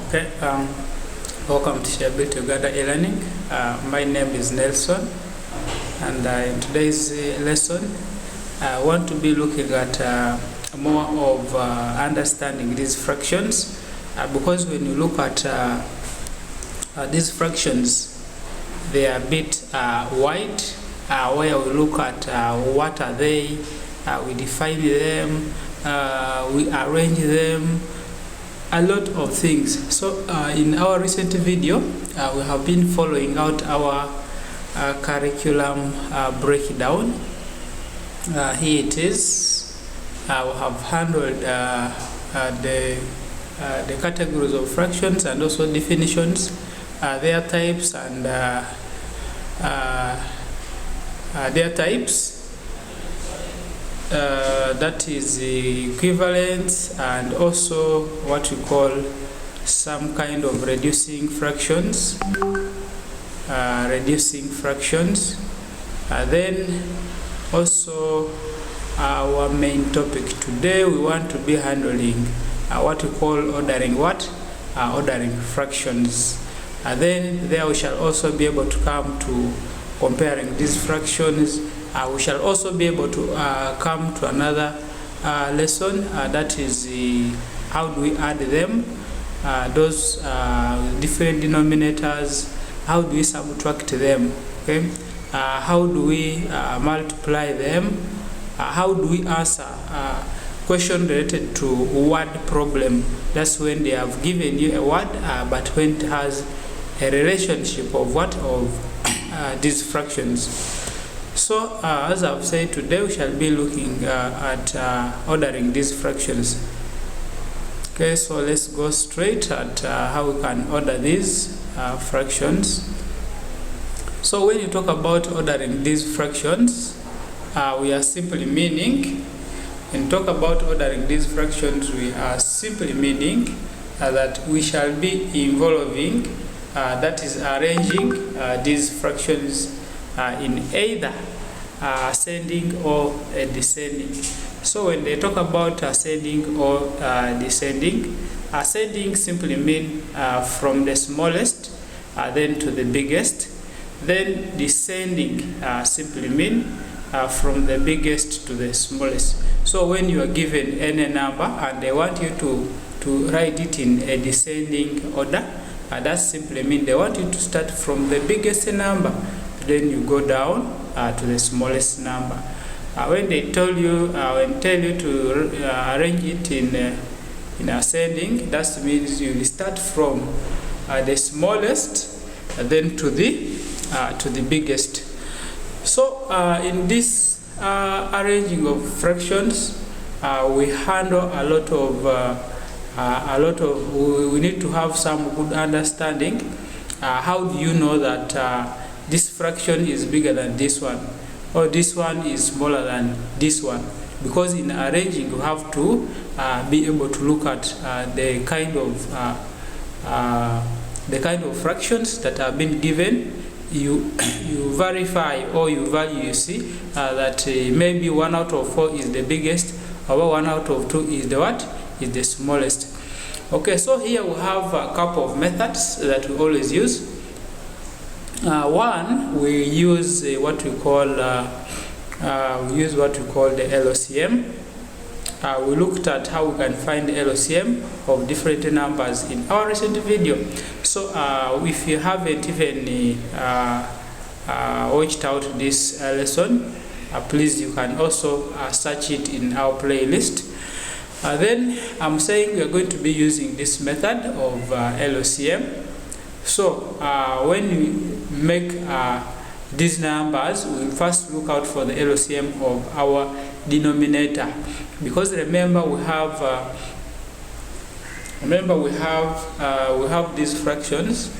Okay, welcome to Shabil Together e-learning. My name is Nelson, and in today's lesson, I want to be looking at more of understanding these fractions, because when you look at these fractions, they are a bit wide, where we look at what are they, we define them, we arrange them, a lot of things. So in our recent video, we have been following out our curriculum breakdown. Here it is. We have handled the categories of fractions and also definitions, their types and their types. That is the equivalence, and also what we call some kind of reducing fractions. Then also our main topic today, we want to be handling what we call ordering ordering fractions. Then there we shall also be able to come to comparing these fractions. We shall also be able to come to another lesson, that is how do we add them, those different denominators, how do we subtract them, okay? How do we multiply them, how do we answer question related to word problem. That's when they have given you a word, but when it has a relationship of these fractions. So as I've said, today we shall be looking at ordering these fractions. Okay, so let's go straight at how we can order these fractions. So when you talk about ordering these fractions, we are simply meaning, when you talk about ordering these fractions, we are simply meaning that we shall be involving, that is arranging these fractions in either ascending or descending. So when they talk about ascending or descending, ascending simply mean from the smallest then to the biggest. Then descending simply mean from the biggest to the smallest. So when you are given any number and they want you to write it in a descending order, that simply mean they want you to start from the biggest number, then you go down to the smallest number. When they tell you to arrange it in ascending, that means you will start from the smallest then to the biggest. So in this arranging of fractions, we handle a lot of we need to have some good understanding. How do you know that this fraction is bigger than this one, or this one is smaller than this one? Because in arranging, you have to be able to look at the kind of fractions that have been given. You verify or you value. You see that maybe 1 out of 4 is the biggest, or 1 out of 2 is the smallest. Okay, so here we have a couple of methods that we always use. One, we use what we call the LCM. We looked at how we can find the LCM of different numbers in our recent video. So if you haven't even watched out this lesson, please, you can also search it in our playlist. Then I'm saying we are going to be using this method of LCM. So when we make these numbers, we first look out for the LCM of our denominator, because remember we have these fractions.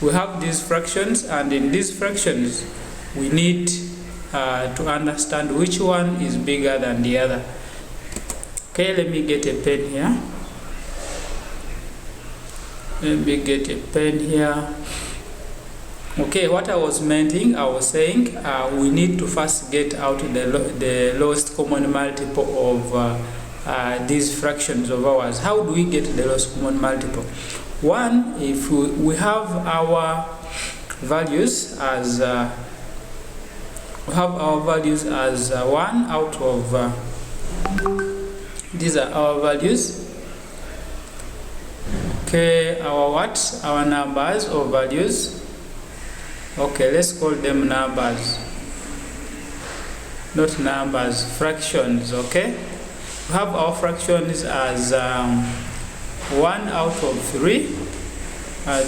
We have these fractions, and in these fractions we need to understand which one is bigger than the other. Okay, let me get a pen here. Okay, what I was saying, we need to first get out the lowest common multiple of these fractions of ours. How do we get the lowest common multiple? One, if we have our values as 1 out of these are our values. Okay, our numbers or values. Okay, let's call them numbers, not numbers, fractions. Okay, we have our fractions as 1 out of 3.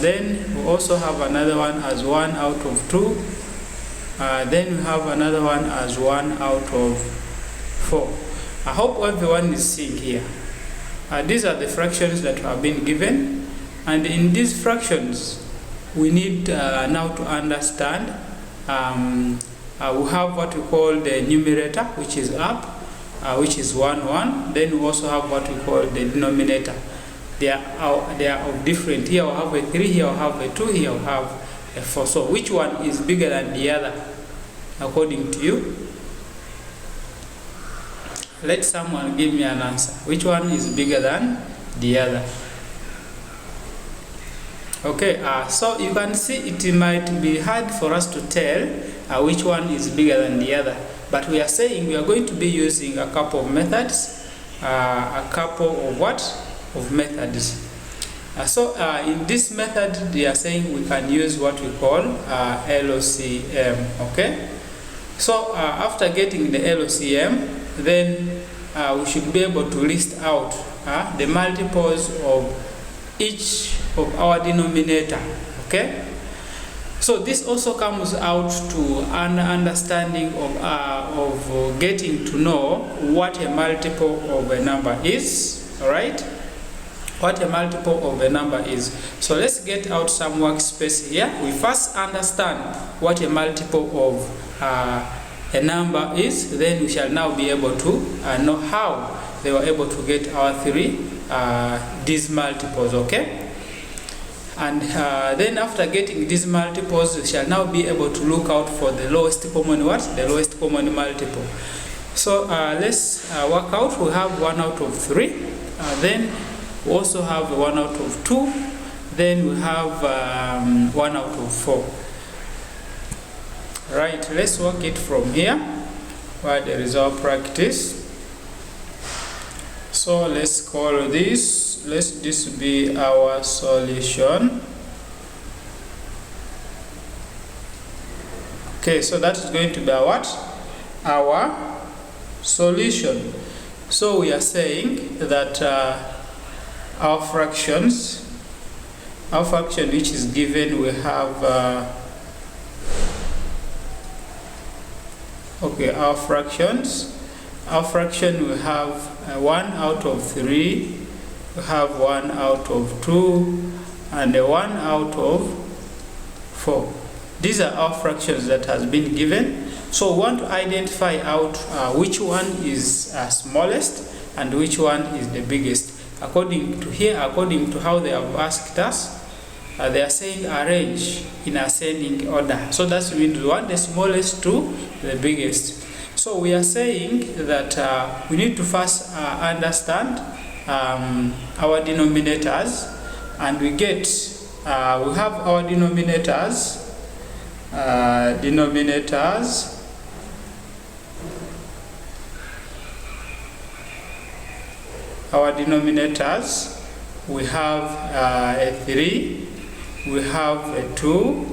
Then we also have another one as 1 out of 2. Then we have another one as 1 out of 4. I hope everyone is seeing here. These are the fractions that have been given, and in these fractions we need now to understand we have what we call the numerator, which is up, which is 1 1. Then we also have what we call the denominator. They are of different. Here we have a 3, here we have a 2, here we have a 4. So which one is bigger than the other according to you? Let someone give me an answer. Which one is bigger than the other? Okay, so you can see it might be hard for us to tell which one is bigger than the other, but we are saying we are going to be using a couple of methods, methods. So in this method, they are saying we can use what we call LCM. Okay, so after getting the LCM, then we should be able to list out the multiples of each of our denominator. Okay, so this also comes out to an understanding of getting to know what a multiple of a number is. All right, what a multiple of a number is. So let's get out some workspace here. We first understand what a multiple of a number is, then we shall now be able to know how they were able to get our these multiples. Okay, and then after getting these multiples, we shall now be able to look out for the lowest common the lowest common multiple. So let's work out. We have 1 out of 3, then we also have 1 out of 2, then we have 1 out of 4. Right, let's work it from here where there is our practice. So let's call this, let this be our solution. Okay, so that is going to be our solution. So we are saying that our fraction which is given, we have our fraction we have 1 out of 3, we have 1 out of 2, and 1 out of 4. These are our fractions that has been given. So we want to identify out which one is smallest and which one is the biggest. According to how they have asked us, they are saying arrange in ascending order. So that means we want the smallest to the biggest. So we are saying that we need to first understand our denominators, and we get we have our denominators. Our denominators, we have a 3, we have a 2,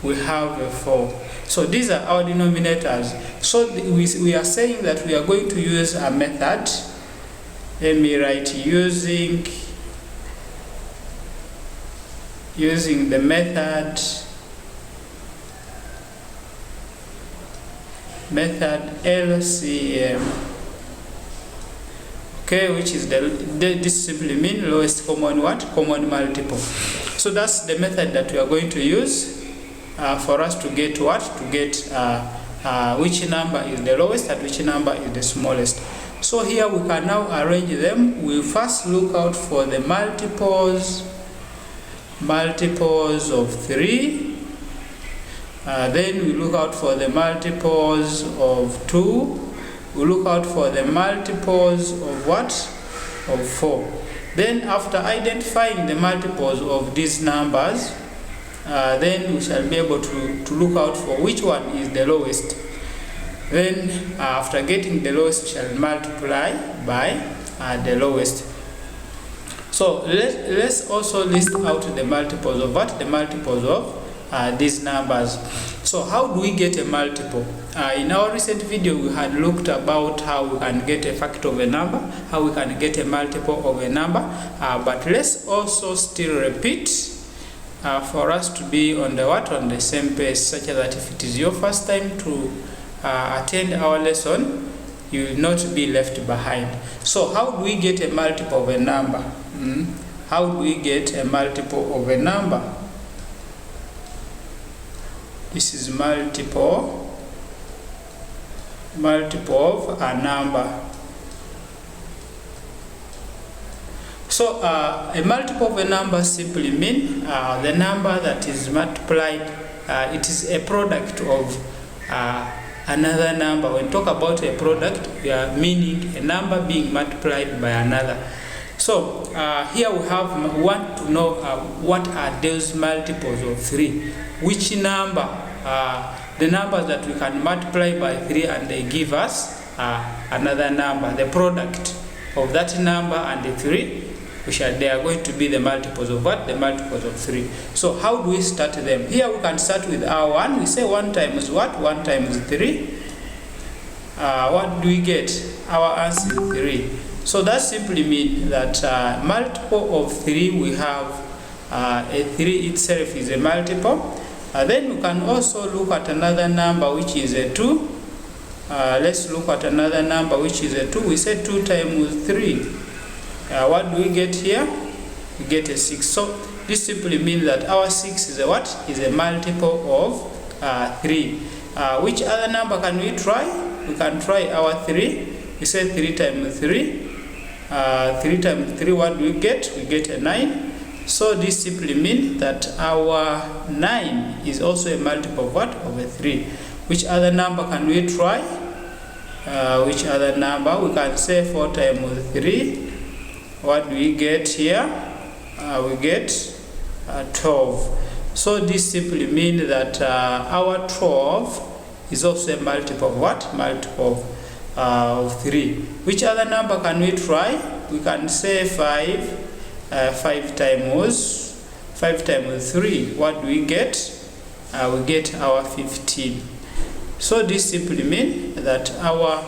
we have a 4. So these are our denominators. So we are saying that we are going to use a method. Let me write using the method LCM. Okay, which is this simply means lowest common multiple. So that's the method that we are going to use for us to get which number is the lowest and which number is the smallest. So here we can now arrange them. We first look out for the multiples of 3. Then we look out for the multiples of 2. we look out for the multiples of what? Of 4. Then after identifying the multiples of these numbers, then we shall be able to look out for which one is the lowest. Then after getting the lowest, we shall multiply by the lowest. So let's also list out the multiples of what? The multiples of these numbers. So how do we get a multiple? In our recent video, we had looked about how we can get a factor of a number, how we can get a multiple of a number, but let's also still repeat for us to be on the same page, such that if it is your first time to attend our lesson, you will not be left behind. So how do we get a multiple of a number? How do we get a multiple of a number? This is multiple of a number. So a multiple of a number simply means the number that is multiplied, it is a product of another number. When we talk about a product, we are meaning a number being multiplied by another. So here we want to know what are those multiples of 3. Which number, the numbers that we can multiply by 3 and they give us another number, the product of that number and the 3, they are going to be the multiples of what? The multiples of 3. So how do we start them? Here we can start with our 1. We say 1 times what? 1 times 3. What do we get? Our answer is 3. So that simply means that multiple of 3, we have a 3 itself is a multiple. Then we can also look at another number which is a 2. Let's look at another number which is a 2. We say 2 times 3. What do we get here? We get a 6. So this simply means that our 6 is a what? Is a multiple of 3. Which other number can we try? We can try our 3. We say 3 times 3. 3 times 3, what do we get? We get a 9. So this simply means that our 9 is also a multiple of what? Of a 3. Which other number can we try? Which other number? We can say 4 times 3. What do we get here? We get 12. So this simply means that our 12 is also a multiple of what? Multiple of 3. Which other number can we try? We can say 5. 5 times 3. What do we get? We get our 15. So this simply means that our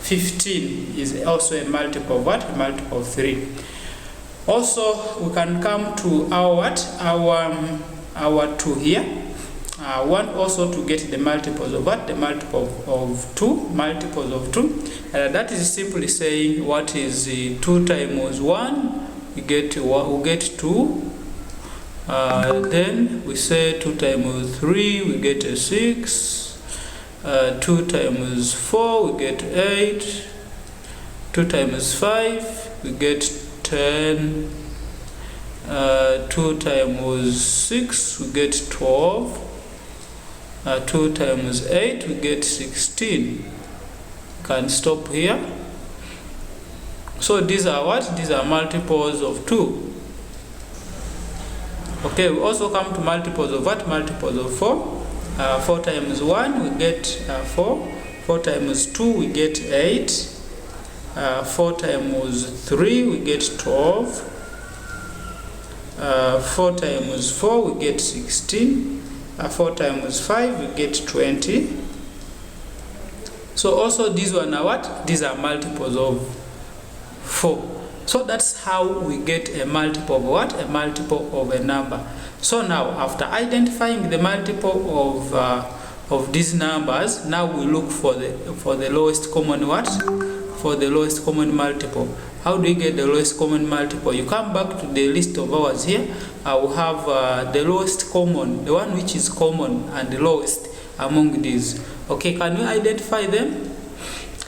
15 is also a multiple of what? A multiple of 3. Also, we can come to our what? Our 2 here. Want also to get the multiples of what? The multiple of 2. Multiples of 2. That is simply saying what is 2 times 1? We get 2. Then we say 2 times 3, we get a 6. 2 times 4, we get 8. 2 times 5, we get 10. 2 times 6, we get 12. 2 times 8, we get 16. Can stop here. So these are what? These are multiples of 2. Okay, we also come to multiples of what? Multiples of 4. 4 times 1, we get 4. 4 times 2, we get 8. 4 times 3, we get 12. 4 times 4, we get 16. 4 times 5, we get 20. So also these one are what? These are multiples of 4. So that's how we get a multiple of what? A multiple of a number. So now after identifying the multiple of these numbers, now we look for the lowest common what? For the lowest common multiple. How do you get the lowest common multiple? You come back to the list of ours here. We have the lowest common, the one which is common and the lowest among these. Okay, can we identify them?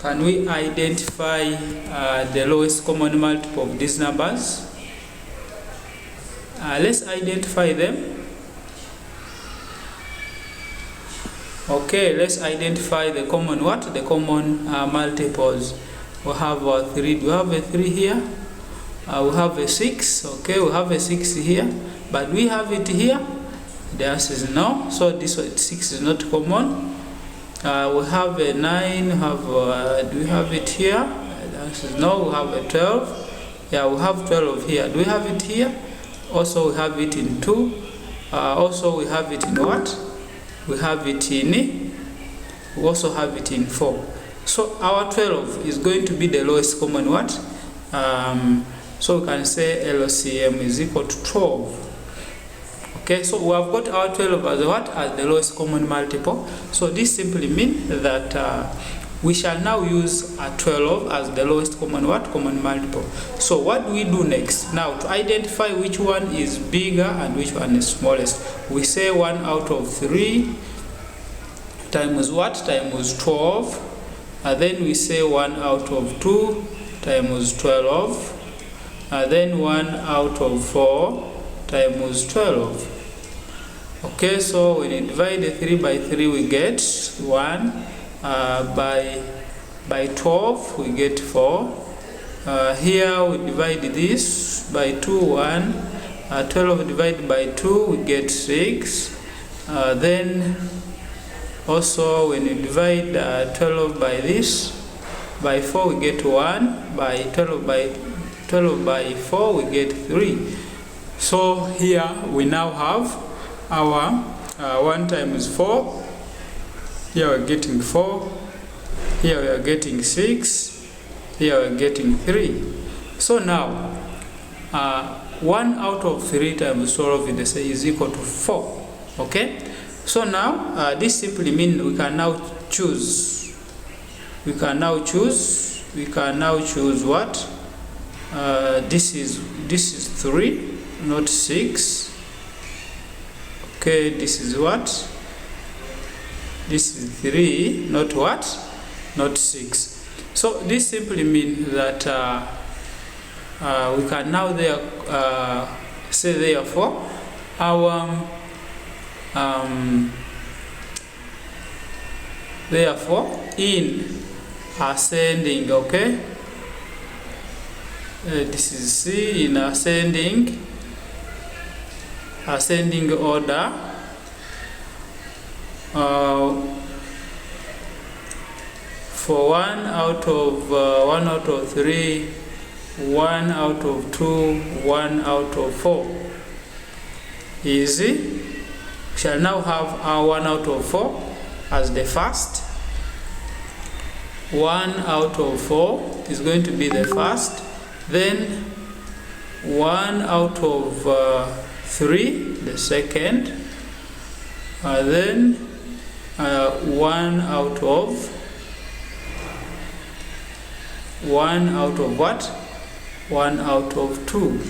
Can we identify the lowest common multiple of these numbers? Let's identify them. Okay, let's identify the common what? The common multiples. We have 3. Do we have a 3 here? We have a 6. Okay, we have a 6 here. But we have it here? The answer is no. So this 6 is not common. We have a 9. Do we have it here? The answer is no. We have a 12. Yeah, we have 12 here. Do we have it here? Also, we have it in 2. Also, we have it in what? We have it in. We also have it in 4. So our 12 is going to be the lowest common what? So we can say LCM is equal to 12. Okay, so we have got our 12 as what? As the lowest common multiple. So this simply means that we shall now use a 12 as the lowest common what? Common multiple. So what do we do next? Now to identify which one is bigger and which one is smallest, we say 1 out of 3 times what? Times 12. And then we say 1 out of 2 times 12. And then 1 out of 4 times 12. Okay, so when you divide the 3 by 3, we get 1. By 12, we get 4. Here we divide this by 2, 1. 12 divided by 2, we get 6. Then also when you divide 12 by this, by 4 we get 1. By 12 by 4, we get 3. So here we now have our 1 times 4. Here we're getting 4. Here we are getting 6. Here we're getting 3. So now 1 out of 3 times 12 is equal to 4. Okay, so now this simply means we can now choose. We can now choose what? This is 3, not 6. Okay, this is what? This is 3, not what? Not 6. So this simply means that we can now say therefore our therefore in ascending, okay, this is C, in ascending order, for 1 out of 3, 1 out of 2, 1 out of 4 easy. We shall now have our 1 out of 4 as the first. 1 out of 4 is going to be the first. Then 1 out of 3, the second. Then 1 out of what? 1 out of 2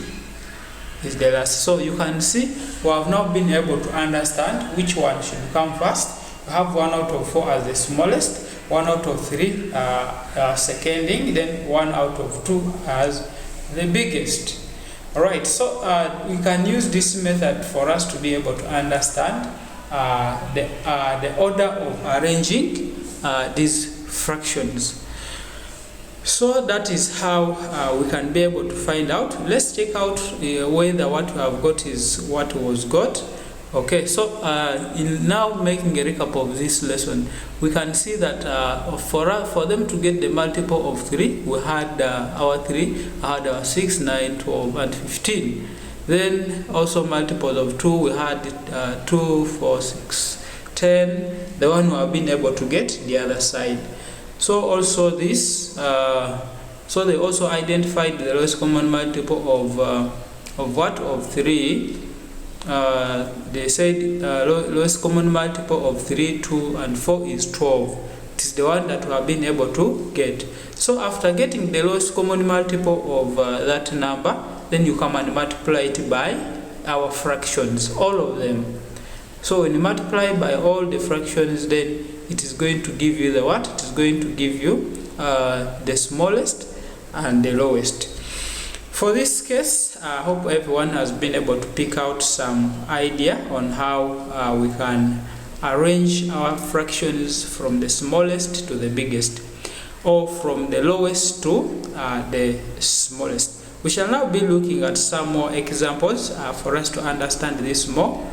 is the last. So you can see we have not been able to understand which one should come first. We have 1 out of 4 as the smallest, 1 out of 3 seconding, then 1 out of 2 as the biggest. Alright, so we can use this method for us to be able to understand the order of arranging these fractions. So that is how we can be able to find out. Let's check out whether what we have got is what was got. Okay, so in now making a recap of this lesson, we can see that for them to get the multiple of 3, we had our 3, had our 6, 9, 12, and 15. Then also multiples of 2, we had 2, 4, 6, 10, the one we have been able to get the other side. So also this, so they also identified the lowest common multiple of what? Of 3. They said lowest common multiple of 3, 2, and 4 is 12. It is the one that we have been able to get. So after getting the lowest common multiple of that number, then you come and multiply it by our fractions, all of them. So when you multiply by all the fractions, then it is going to give you the what? It is going to give you the smallest and the lowest. For this case, I hope everyone has been able to pick out some idea on how we can arrange our fractions from the smallest to the biggest, or from the lowest to the smallest. We shall now be looking at some more examples for us to understand this more,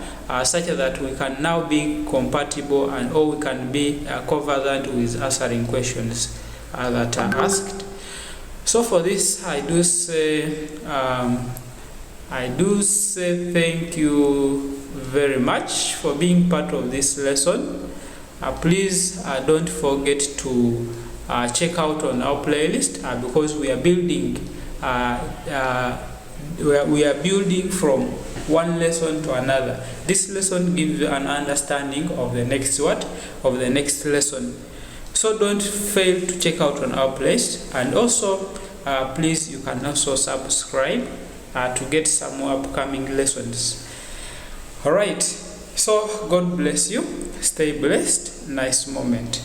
such that we can now be compatible and or we can be conversant with answering questions that are asked. So for this, I do say thank you very much for being part of this lesson. Please don't forget to check out on our playlist because we are building from one lesson to another. This lesson gives you an understanding of the next lesson. So don't fail to check out on our playlist, and also please, you can also subscribe to get some more upcoming lessons. Alright, so God bless you, stay blessed, nice moment.